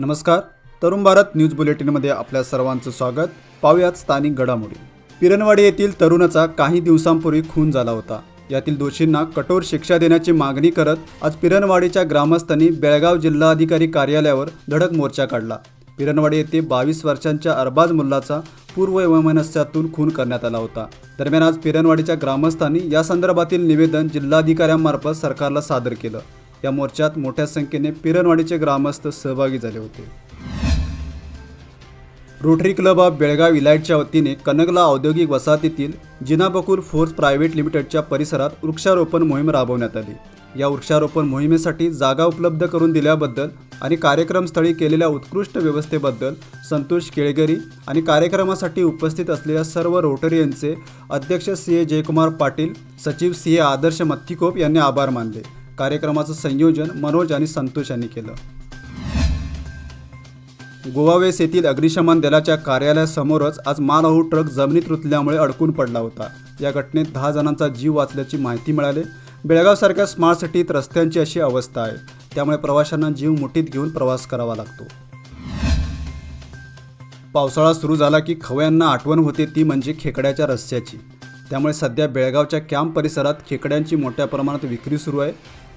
नमस्कार. तरुण भारत न्यूज बुलेटिनमध्ये आपल्या सर्वांचं स्वागत. पाहूयात स्थानिक घडामोडी. पिरणवाडी येथील तरुणाचा काही दिवसांपूर्वी खून झाला होता. यातील दोषींना कठोर शिक्षा देण्याची मागणी करत आज पिरणवाडीच्या ग्रामस्थांनी बेळगाव जिल्हाधिकारी कार्यालयावर धडक मोर्चा काढला. पिरणवाडी येथे 22 वर्षांच्या अरबाज मुल्लाचा पूर्ववैमनस्यातून खून करण्यात आला होता. दरम्यान आज पिरणवाडीच्या ग्रामस्थांनी या संदर्भातील निवेदन जिल्हाधिकाऱ्यांमार्फत सरकारला सादर केलं. या मोर्चात मोठ्या संख्येने पिरणवाडीचे ग्रामस्थ सहभागी झाले होते. रोटरी क्लब ऑफ बेळगाव इलाइटच्या वतीने कनगला औद्योगिक वसाहतीतील जिनाबकूर फोर्स प्रायव्हेट लिमिटेडच्या परिसरात वृक्षारोपण मोहीम राबवण्यात आली. या वृक्षारोपण मोहिमेसाठी जागा उपलब्ध करून दिल्याबद्दल आणि कार्यक्रमस्थळी केलेल्या उत्कृष्ट व्यवस्थेबद्दल संतोष केळगरी आणि कार्यक्रमासाठी उपस्थित असलेल्या सर्व रोटरीयनचे अध्यक्ष सी. जयकुमार पाटील, सचिव सी. आदर्श मत्तिकोप यांनी आभार मानले. कार्यक्रमाचं संयोजन मनोज आणि संतोष यांनी केलं. गोवावेस येथील अग्निशमन दलाच्या कार्यालयासमोरच आज मालवाहू ट्रक जमिनीत रुतल्यामुळे अडकून पडला होता. या घटनेत 10 जणांचा जीव वाचल्याची माहिती मिळाली. बेळगावसारख्या स्मार्ट सिटीत रस्त्यांची अशी अवस्था आहे, त्यामुळे प्रवाशांना जीव मुठीत घेऊन प्रवास करावा लागतो. पावसाळा सुरू झाला की खवय्यांना आठवण होते, ती म्हणजे खेकड्याच्या रस्स्याची. त्यामुळे सध्या बेळगावच्या कॅम्प परिसरात खेकड्यांची मोठ्या प्रमाणात विक्री सुरू आहे.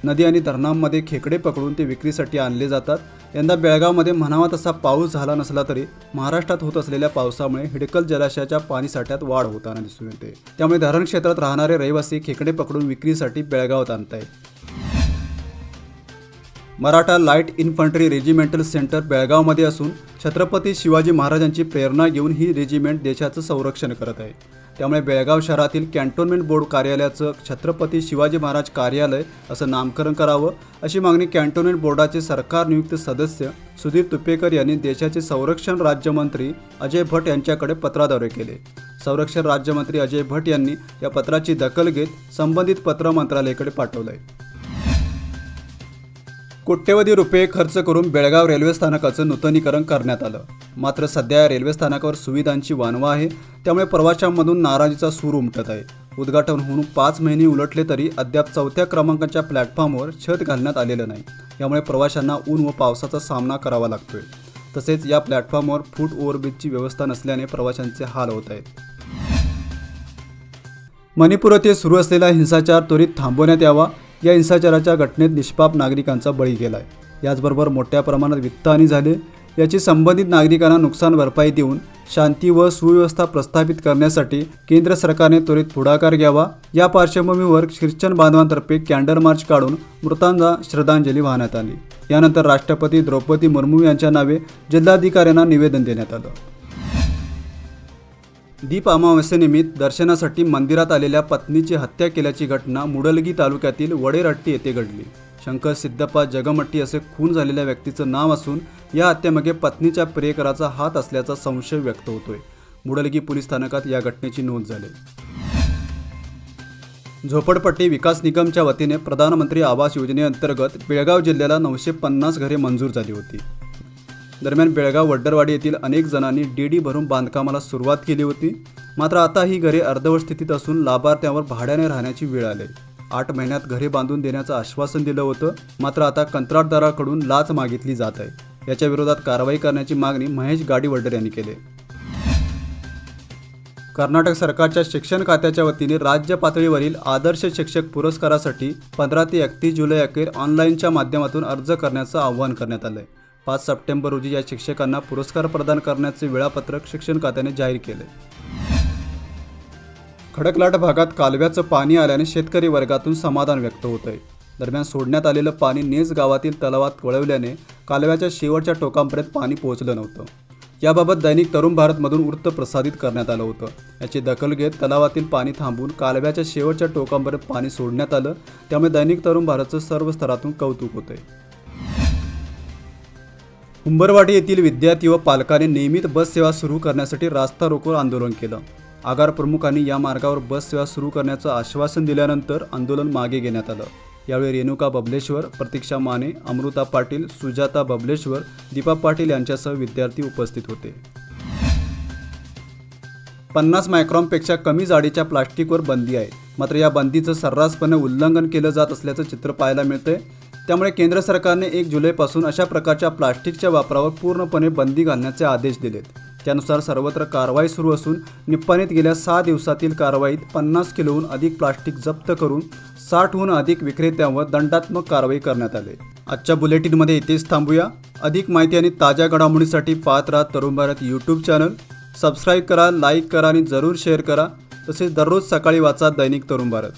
नदी आणि धरणांमध्ये खेकडे पकडून ते विक्रीसाठी आणले जातात. यंदा बेळगावमध्ये म्हणावा तसा पाऊस झाला नसला तरी महाराष्ट्रात होत असलेल्या पावसामुळे हिडकल जलाशयाच्या पाणीसाठ्यात वाढ होताना दिसून येते. त्यामुळे धरण क्षेत्रात राहणारे रहिवासी खेकडे पकडून विक्रीसाठी बेळगावात आणतायत. Maratha light infantry regimental centre बेळगावमध्ये असून छत्रपती शिवाजी महाराजांची प्रेरणा घेऊन ही रेजिमेंट देशाचं संरक्षण करत आहे. त्यामुळे बेळगाव शहरातील कॅन्टोन्मेंट बोर्ड कार्यालयाचं छत्रपती शिवाजी महाराज कार्यालय असं नामकरण करावं, अशी मागणी कॅन्टोन्मेंट बोर्डाचे सरकार नियुक्त सदस्य सुधीर तुपेकर यांनी देशाचे संरक्षण राज्यमंत्री अजय भट्ट यांच्याकडे पत्राद्वारे केले. संरक्षण राज्यमंत्री अजय भट्ट यांनी या पत्राची दखल घेत संबंधित पत्र मंत्रालयाकडे पाठवलंय. कोट्यवधी रुपये खर्च करून बेळगाव रेल्वे स्थानकाचं नूतनीकरण करण्यात आलं. मात्र सध्या या रेल्वे स्थानकावर सुविधांची वानवा आहे, त्यामुळे प्रवाशांमधून नाराजीचा सूर उमटत आहे. उद्घाटन होऊन 5 महिने उलटले तरी अद्याप 4थ्या क्रमांकाच्या प्लॅटफॉर्मवर छत घालण्यात आलेलं नाही. यामुळे प्रवाशांना ऊन व पावसाचा सामना करावा लागतोय. तसेच या प्लॅटफॉर्मवर फूट ओव्हरब्रिजची व्यवस्था नसल्याने प्रवाशांचे हाल होत आहेत. मणिपूर येथे सुरू असलेला हिंसाचार त्वरित थांबवण्यात यावा. या हिंसाचाराच्या घटनेत निष्पाप नागरिकांचा बळी गेलाय. याचबरोबर मोठ्या प्रमाणात वित्तहानी झाली. याची संबंधित नागरिकांना नुकसान भरपाई देऊन शांती व सुव्यवस्था प्रस्थापित करण्यासाठी केंद्र सरकारने त्वरित पुढाकार घ्यावा. या पार्श्वभूमीवर ख्रिश्चन बांधवांतर्फे कॅन्डल मार्च काढून मृतांना श्रद्धांजली वाहण्यात आली. यानंतर राष्ट्रपती द्रौपदी मुर्मू यांच्या नावे जिल्हाधिकाऱ्यांना निवेदन देण्यात आलं. दीप अमावस्येनिमित्त दर्शनासाठी मंदिरात आलेल्या पत्नीची हत्या केल्याची घटना मुडलगी तालुक्यातील वडेरट्टी येथे घडली. शंकर सिद्धप्पा जगमट्टी असे खून झालेल्या व्यक्तीचं नाव असून या हत्येमागे पत्नीच्या प्रियकराचा हात असल्याचा संशय व्यक्त होतोय. मुडलगी पोलीस स्थानकात या घटनेची नोंद झाली. झोपडपट्टी विकास निगमच्या वतीने प्रधानमंत्री आवास योजनेअंतर्गत बेळगाव जिल्ह्याला 950 घरे मंजूर झाली होती. दरम्यान बेळगाव वड्डरवाडी येथील अनेक जणांनी डीडी भरून बांधकामाला सुरुवात केली होती. मात्र आता ही घरे अर्धवट स्थितीत असून लाभार्थ्यांवर भाड्याने राहण्याची वेळ आली. 8 महिन्यात घरे बांधून देण्याचं आश्वासन दिलं होतं, मात्र आता कंत्राटदाराकडून लाच मागितली जात आहे. याच्या विरोधात कारवाई करण्याची मागणी महेश गाडीवड्डर यांनी केली. कर्नाटक सरकारच्या शिक्षण खात्याच्या वतीने राज्य पातळीवरील आदर्श शिक्षक पुरस्कारासाठी 15 ते 31 जुलै अखेर ऑनलाईनच्या माध्यमातून अर्ज करण्याचं आवाहन करण्यात आलं आहे. 5 सप्टेंबर रोजी या शिक्षकांना पुरस्कार प्रदान करण्याचे वेळापत्रक शिक्षण खात्याने जाहीर केले. खडकलाट भागात कालव्याचं पाणी आल्याने शेतकरी वर्गातून समाधान व्यक्त होत आहे. दरम्यान सोडण्यात आलेलं पाणी नेस गावातील तलावात वळवल्याने कालव्याच्या शेवटच्या टोकांपर्यंत पाणी पोहोचलं नव्हतं. याबाबत दैनिक तरुण भारतमधून वृत्त प्रसारित करण्यात आलं होतं. याची दखल घेत तलावातील पाणी थांबवून कालव्याच्या शेवटच्या टोकांपर्यंत पाणी सोडण्यात आलं. त्यामुळे दैनिक तरुण भारतचं सर्व स्तरातून कौतुक होतंय. उंबरवाडी येथील विद्यार्थी व पालकांनी नियमित बस सेवा सुरू करण्यासाठी रास्ता रोको आंदोलन केलं. आगार प्रमुखांनी या मार्गावर बस सेवा सुरू करण्याचं आश्वासन दिल्यानंतर आंदोलन मागे घेण्यात आलं. यावेळी रेणुका बबलेश्वर, प्रतीक्षा माने, अमृता पाटील, सुजाता बबलेश्वर, दीपा पाटील यांच्यासह विद्यार्थी उपस्थित होते. 50 मायक्रॉनपेक्षा कमी जाडीच्या प्लास्टिकवर बंदी आहे. मात्र या बंदीचं सर्रासपणे उल्लंघन केलं जात असल्याचं चित्र पाहायला मिळतंय. त्यामुळे केंद्र सरकारने 1 जुलैपासून अशा प्रकारच्या प्लास्टिकच्या वापरावर पूर्णपणे बंदी घालण्याचे आदेश दिलेत. त्यानुसार सर्वत्र कारवाई सुरू असून निप्पाणीत गेल्या 6 दिवसातील कारवाईत 50 किलोहून अधिक प्लास्टिक जप्त करून 60हून अधिक विक्रेत्यांवर दंडात्मक कारवाई करण्यात आली. आजच्या बुलेटिनमध्ये इथेच थांबूया. अधिक माहिती आणि ताज्या घडामोडींसाठी पाहत राहा Tarun Bharat YouTube channel. Subscribe करा, लाईक करा आणि जरूर शेअर करा. तसेच दररोज सकाळी वाचा दैनिक तरुण भारत.